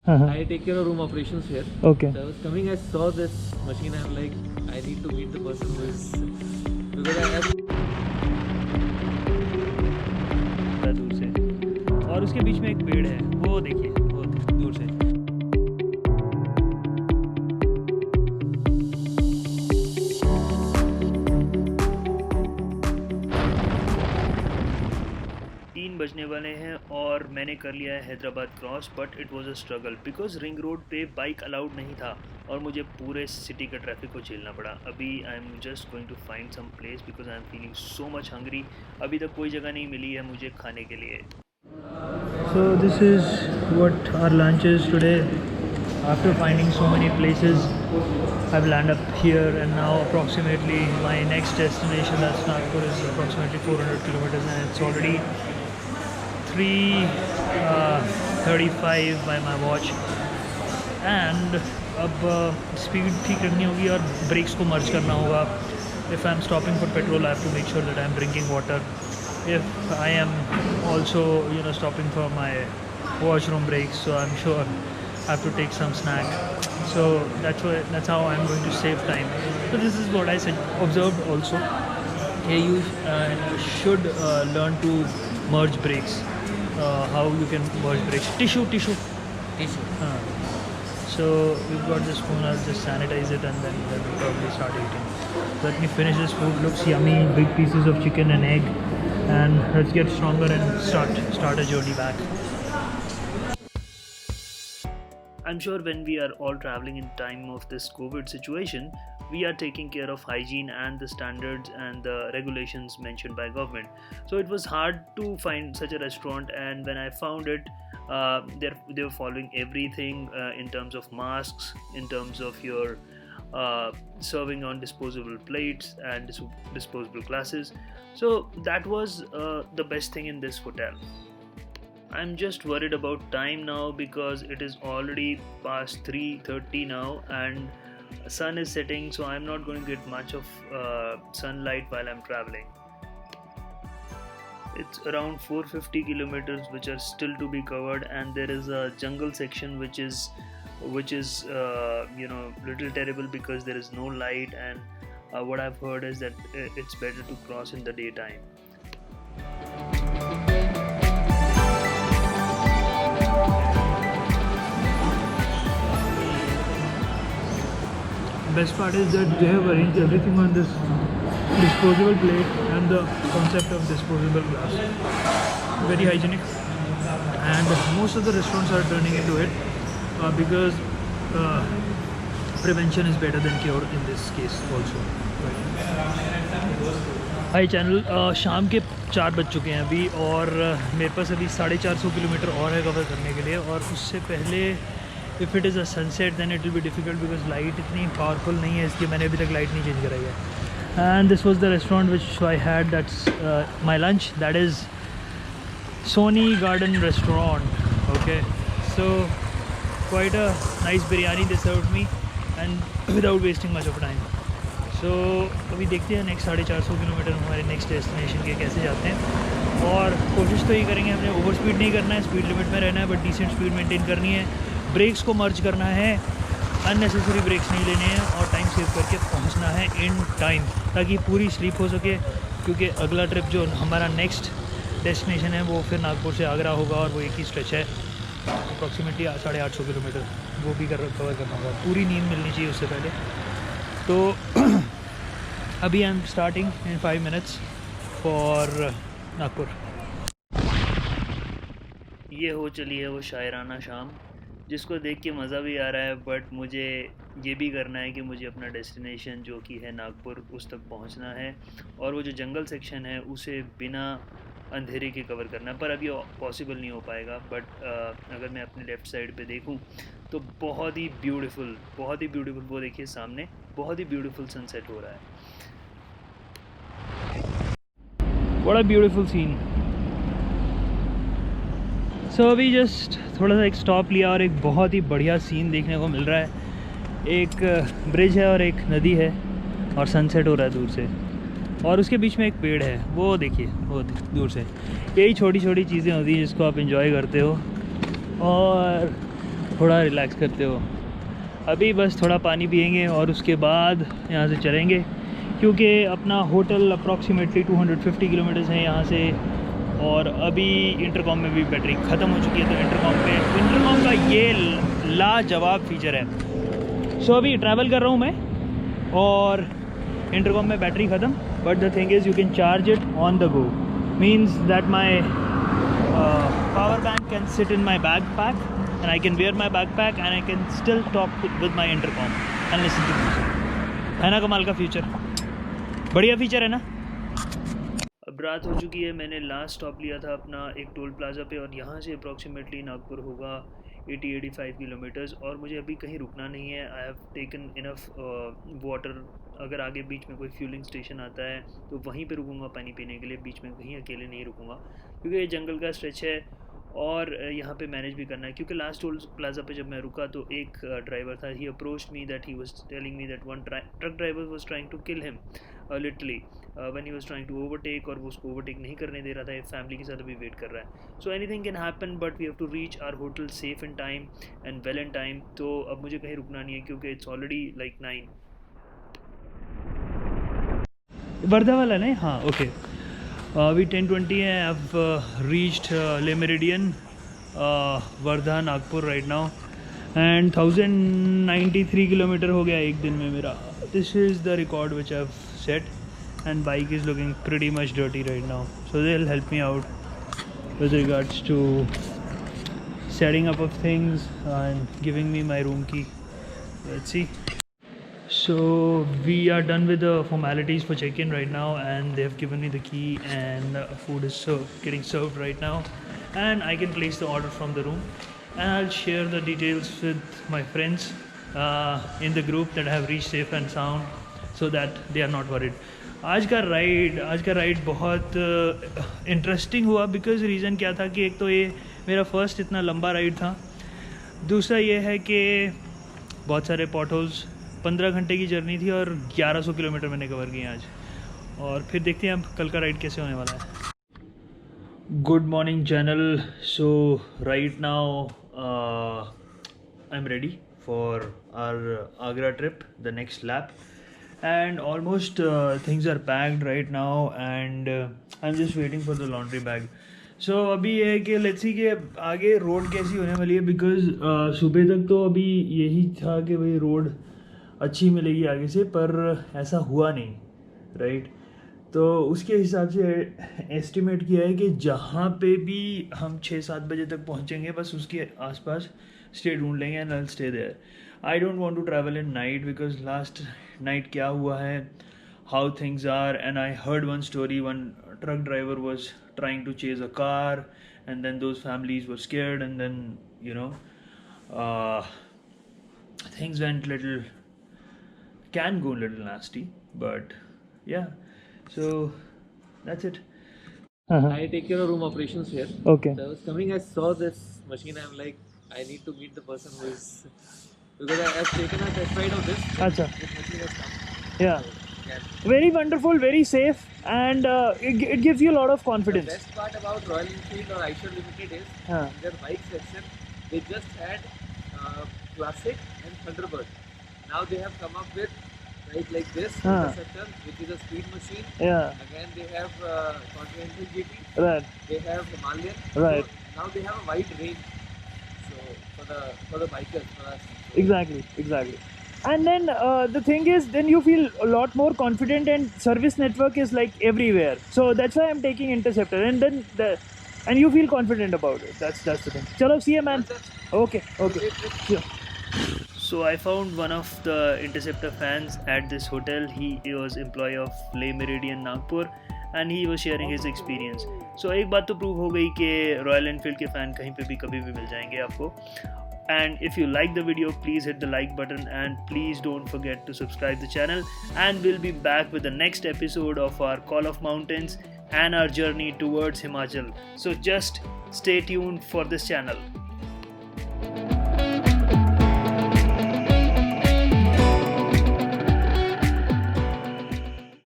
I take care of room operations here. Okay. So I was coming, I saw this machine. I'm like, I need to meet the person who is, because I दूर से, और उसके बीच में एक पेड़ है, वो देखिए बहुत दूर से। 3 बजने वाले हैं और मैंने कर लिया है Hyderabad cross, but it was a struggle because ring road पे बाइक अलाउड नहीं था और मुझे पूरे सिटी का ट्रैफिक को झेलना पड़ा। अभी I am just going to find some place because I am feeling so much hungry. अभी तक कोई जगह नहीं मिली है मुझे खाने के लिए। So this is what our lunch is today. After finding so many places, I've landed up here, and now approximately my next destination, that's Nagpur, is approximately 400 kilometers, and it's already 3:35 by my watch. And अब speed ठीक रखनी होगी और breaks को मर्ज करना होगा। If I'm stopping for petrol, I have to make sure that I'm drinking water. If I am also, stopping for my washroom breaks, so I'm sure I have to take some snack. So that's how I'm going to save time. So this is what I observed also. You should learn to merge brakes. How you can merge brakes? Tissue. So we've got this spoon. I'll just sanitize it and then we'll probably start eating. Let me finish this food. Looks yummy. Big pieces of chicken and egg. And let's get stronger and start a journey back. I'm sure when we are all traveling in time of this COVID situation, we are taking care of hygiene and the standards and the regulations mentioned by government. So it was hard to find such a restaurant, and when I found it, they were following everything in terms of masks, in terms of your serving on disposable plates and disposable glasses. So that was the best thing in this hotel. I'm just worried about time now because it is already past 3:30 now and sun is setting, so I'm not going to get much of sunlight while I'm traveling. It's around 450 kilometers which are still to be covered, and there is a jungle section which is little terrible because there is no light, and what I've heard is that it's better to cross in the daytime. Best part is that they have arranged everything on this disposable plate and the concept of disposable glass. Very hygienic, and most of the restaurants are turning into it because prevention is better than cure in this case also. High channel, शाम के 4 बज चुके हैं अभी, और मेरे पास अभी 450 kilometre और है कवर करने के लिए। और उससे पहले if it is a sunset then it will be difficult because light इतनी पावरफुल नहीं है, इसलिए मैंने अभी तक लाइट नहीं चेंज कराई है। And this was the restaurant which I had, that's my lunch, that is Soni garden restaurant. Okay, so quite a nice biryani they served me and without wasting much of time. So अभी देखते हैं next 450 kilometre हमारे next destination के कैसे जाते हैं। और कोशिश तो ये करेंगे, हमने ओवर स्पीड नहीं करना है, स्पीड लिमिट में रहना है, बट डिसेंट स्पीड मेंटेन करनी है। ब्रेक्स को मर्ज करना है, अननेसेसरी ब्रेक्स नहीं लेने हैं, और टाइम सेव करके पहुंचना है इन टाइम ताकि पूरी स्लीप हो सके। क्योंकि अगला ट्रिप जो हमारा नेक्स्ट डेस्टिनेशन है वो फिर नागपुर से आगरा होगा, और वो एक ही स्ट्रेच है अप्रॉक्सीमेटली 850 किलोमीटर, वो भी कवर करना होगा। पूरी नींद मिलनी चाहिए उससे पहले। तो अभी I am starting in 5 minutes for Nagpur. ये हो चली है वो शायराना शाम जिसको देख के मज़ा भी आ रहा है, बट मुझे ये भी करना है कि मुझे अपना डेस्टिनेशन जो कि है नागपुर उस तक पहुंचना है, और वो जो जंगल सेक्शन है उसे बिना अंधेरे के कवर करना है। पर अभी पॉसिबल नहीं हो पाएगा, बट अगर मैं अपने लेफ़्ट साइड पे देखूं तो बहुत ही ब्यूटीफुल वो देखिए सामने बहुत ही ब्यूटीफुल सनसेट हो रहा है। What a beautiful scene. So अभी जस्ट थोड़ा सा एक स्टॉप लिया और एक बहुत ही बढ़िया सीन देखने को मिल रहा है। एक ब्रिज है और एक नदी है और सनसेट हो रहा है दूर से, और उसके बीच में एक पेड़ है, वो देखिए बहुत दूर से। यही छोटी छोटी चीज़ें होती हैं जिसको आप एंजॉय करते हो। और थोड़ा रिलैक्स करते हो। अभी बस थोड़ा पानी पियेंगे और उसके बाद यहाँ से चलेंगे, क्योंकि अपना होटल अप्रॉक्सीमेटली 250 किलोमीटर्स है यहाँ से। और अभी इंटरकॉम में भी बैटरी ख़त्म हो चुकी है, तो इंटरकॉम का ये लाजवाब फीचर है। सो अभी ट्रैवल कर रहा हूँ मैं और इंटरकॉम में बैटरी ख़त्म, but the thing is you can charge it on the go, means that my power bank can sit in my backpack and I can wear my backpack and I can still talk with my intercom and listen to music। है ना कमाल का feature, बढ़िया feature है ना। अब रात हो चुकी है, मैंने लास्ट स्टॉप लिया था अपना एक टोल प्लाज़ा पे, और यहाँ से अप्रॉक्सीमेटली नागपुर होगा 80-85 किलोमीटर्स, और मुझे अभी कहीं रुकना नहीं है। I have taken enough water. अगर आगे बीच में कोई फ्यूलिंग स्टेशन आता है तो वहीं पे रुकूंगा पानी पीने के लिए, बीच में कहीं अकेले नहीं रुकूंगा, क्योंकि ये जंगल का स्ट्रेच है और यहाँ पे मैनेज भी करना है। क्योंकि लास्ट टोल प्लाज़ा पे जब मैं रुका तो एक ड्राइवर था, he approached me that he was telling me that one truck driver was trying to kill him literally when he was trying to overtake, और वो उसको ओवरटेक नहीं करने दे रहा था। फैमिली के साथ अभी वेट कर रहा है। So anything can happen, but we have to reach our hotel safe in time and well in time. तो अब मुझे कहीं रुकना नहीं है, क्योंकि इट्स ऑलरेडी लाइक 9 वर्धा वाला नहीं, हाँ ओके। अभी 10:20 है। I reached Le Meridien Wardha Nagpur right now, and 1093 kilometre हो गया एक दिन में मेरा। This is the record which I have set, and bike is looking pretty much dirty right now, so they will help me out with regards to setting up of things and giving me my room key. Let's see. So we are done with the formalities for check-in right now, and they have given me the key, and food is getting served right now, and I can place the order from the room, and I'll share the details with my friends in the group that have reached safe and sound, so that they are not worried. आज का ride बहुत interesting हुआ, because reason क्या था कि एक तो ये मेरा फर्स्ट इतना लंबा राइड था, दूसरा ये है कि बहुत सारे पॉट होल्स, 15 घंटे की जर्नी थी और 1100 किलोमीटर मैंने कवर किए आज। और फिर देखते हैं अब कल का राइड कैसे होने वाला है। Good morning channel. So right now I am ready for our Agra trip, the next lap, and almost things are packed right now, and I'm just waiting for the laundry bag. So अभी ये है कि let's see कि आगे road कैसी होने वाली है, बिकॉज सुबह तक तो अभी यही था कि भाई रोड अच्छी मिलेगी आगे से, पर ऐसा हुआ नहीं राइट। तो उसके हिसाब से एस्टिमेट किया है कि जहाँ पे भी हम 6-7 बजे तक पहुँचेंगे, बस उसके आसपास स्टे ढूंढ लेंगे and I'll stay there. I don't want to travel in night, because last night क्या हुआ है, how things are, and I heard one story, one truck driver was trying to chase a car, and then those families were scared, and then you know things went can go a little nasty, but yeah, so that's it. I take care of room operations here. Okay. So I was coming, I saw this machine. I'm like, I need to meet the person who is, because I have taken a test ride of this. Acha. This machine has come. Yeah. So, yeah. Very wonderful, very safe, and it gives you a lot of The confidence. best part about Royal Enfield or Eicher Limited is in their bike section, they just had Classic and Thunderbird. Now they have come up with like this Interceptor, which is a speed machine. Yeah. Again, they have Continental GT. Right. They have Himalayan. Right. So now they have a wide range. So for the bikers, for us. Exactly. And then the thing is, then you feel a lot more confident, and service network is like everywhere. So that's why I'm taking Interceptor, and then and you feel confident about it. That's the thing. Chalo, see you, man. Okay. Sure. So I found one of the Interceptor fans at this hotel. He was employee of Le Meridien Nagpur, and he was sharing his experience. So एक बात तो prove हो गई कि royal Enfield के fan कहीं पे भी कभी भी मिल जाएंगे आपको। And if you like the video, please hit the like button, and please don't forget to subscribe the channel, and we'll be back with the next episode of our Call of Mountains and our journey towards Himachal. So just stay tuned for this channel.